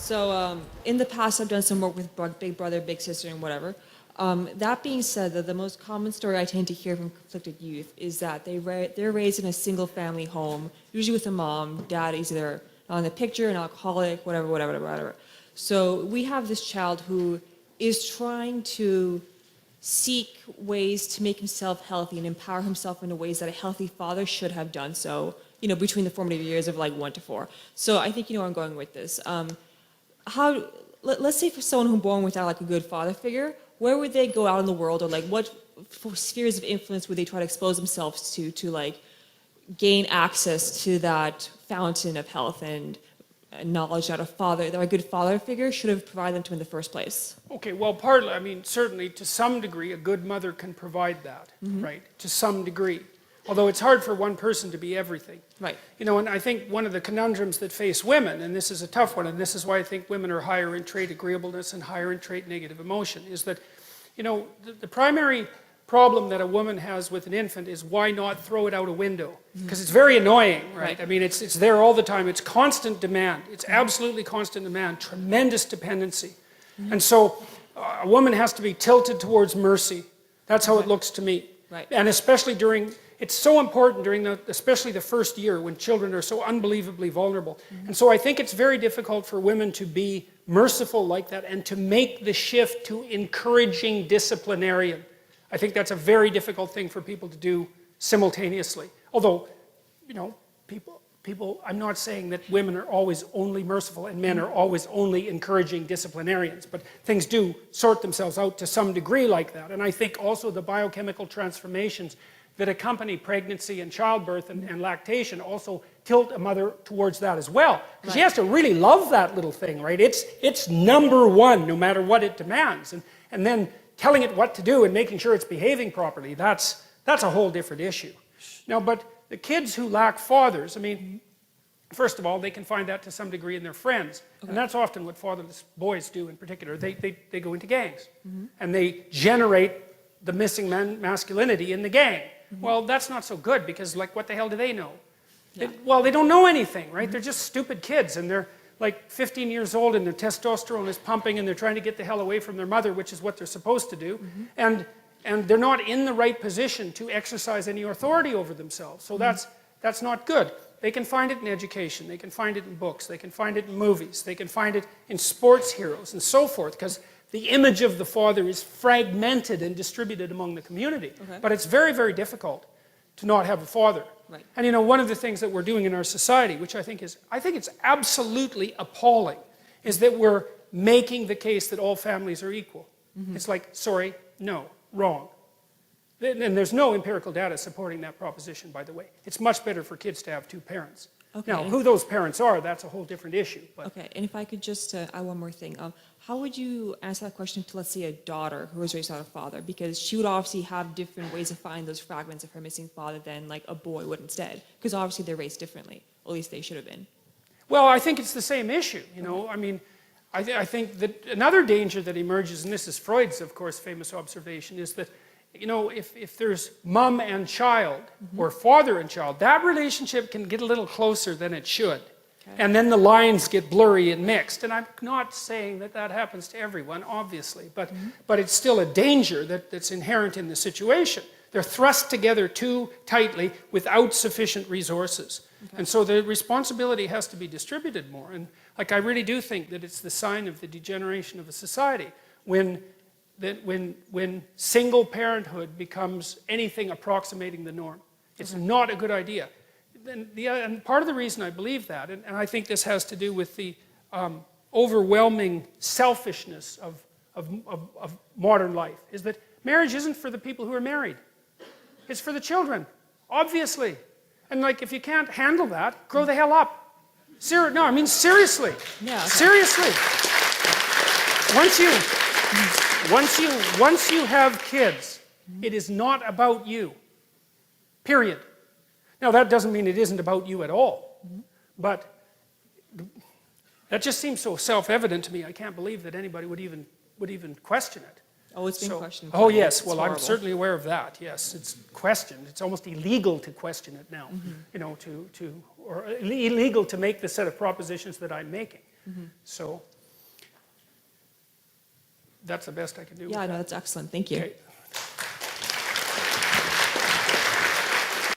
So in the past, I've done some work with Big Brother, Big Sister, and whatever. That being said, the most common story I tend to hear from conflicted youth is that they're raised in a single-family home, usually with a mom. Dad is either not in the picture, an alcoholic, whatever. So we have this child who is trying to seek ways to make himself healthy and empower himself in ways that a healthy father should have done so, between the formative years of like 1 to 4. So I think you know where I'm going with this. Let's say for someone who's born without like a good father figure, where would they go out in the world, or like what spheres of influence would they try to expose themselves to like gain access to that fountain of health and knowledge that a good father figure should have provided them to in the first place? Okay, well, partly, I mean, certainly to some degree, a good mother can provide that, right? To some degree. Although it's hard for one person to be everything. Right. And I think one of the conundrums that face women, and this is a tough one, and this is why I think women are higher in trait agreeableness and higher in trait negative emotion, is that, the primary problem that a woman has with an infant is why not throw it out a window? Because it's very annoying, right? I mean, it's there all the time. It's constant demand. It's absolutely constant demand, tremendous dependency. And so a woman has to be tilted towards mercy. That's how it looks to me. Right. And especially it's so important during especially the first year when children are so unbelievably vulnerable. And so I think it's very difficult for women to be merciful like that and to make the shift to encouraging disciplinarian. I think that's a very difficult thing for people to do simultaneously. Although, I'm not saying that women are always only merciful and men are always only encouraging disciplinarians, but things do sort themselves out to some degree like that. And I think also the biochemical transformations that accompany pregnancy and childbirth and lactation also tilt a mother towards that as well. Because she has to really love that little thing, right? It's number one, no matter what it demands. And then telling it what to do and making sure it's behaving properly, that's a whole different issue. Now, but the kids who lack fathers, I mean, first of all, they can find that to some degree in their friends. Okay. And that's often what fatherless boys do in particular. They go into gangs. And they generate the missing masculinity in the gang. Well, that's not so good because, like, what the hell do they know? Yeah. They don't know anything, right? They're just stupid kids, and they're like 15 years old, and their testosterone is pumping, and they're trying to get the hell away from their mother, which is what they're supposed to do. And they're not in the right position to exercise any authority over themselves. So that's not good. They can find it in education. They can find it in books. They can find it in movies. They can find it in sports heroes and so forth, because the image of the father is fragmented and distributed among the community. Okay. But it's very, very difficult to not have a father. Right. And one of the things that we're doing in our society, which I think it's absolutely appalling, is that we're making the case that all families are equal. It's like, sorry, no, wrong. And there's no empirical data supporting that proposition, by the way. It's much better for kids to have two parents. Okay. Now, who those parents are, that's a whole different issue. But. Okay, and if I could just add one more thing. How would you answer that question to, let's say, a daughter who was raised without a father? Because she would obviously have different ways of finding those fragments of her missing father than, like, a boy would instead. Because obviously they're raised differently. At least they should have been. Well, I think it's the same issue, I mean, I think that another danger that emerges, and this is Freud's, of course, famous observation, is that if there's mom and child, or father and child, that relationship can get a little closer than it should. Okay. And then the lines get blurry and mixed. And I'm not saying that happens to everyone, obviously, but it's still a danger that's inherent in the situation. They're thrust together too tightly without sufficient resources. Okay. And so the responsibility has to be distributed more. And I really do think that it's the sign of the degeneration of a society when single parenthood becomes anything approximating the norm. It's not a good idea. And part of the reason I believe that, and I think this has to do with the overwhelming selfishness of modern life, is that marriage isn't for the people who are married. It's for the children, obviously. And if you can't handle that, grow the hell up. No, I mean seriously. Yeah, okay. Seriously. Once you have kids, it is not about you. Period. Now, that doesn't mean it isn't about you at all. But that just seems so self-evident to me. I can't believe that anybody would even question it. Oh, it's been questioned. Oh, yes. Well, I'm certainly aware of that. Yes, it's questioned. It's almost illegal to question it now. or illegal to make the set of propositions that I'm making. So that's the best I can do. Yeah, no, that's excellent. Thank you. Okay.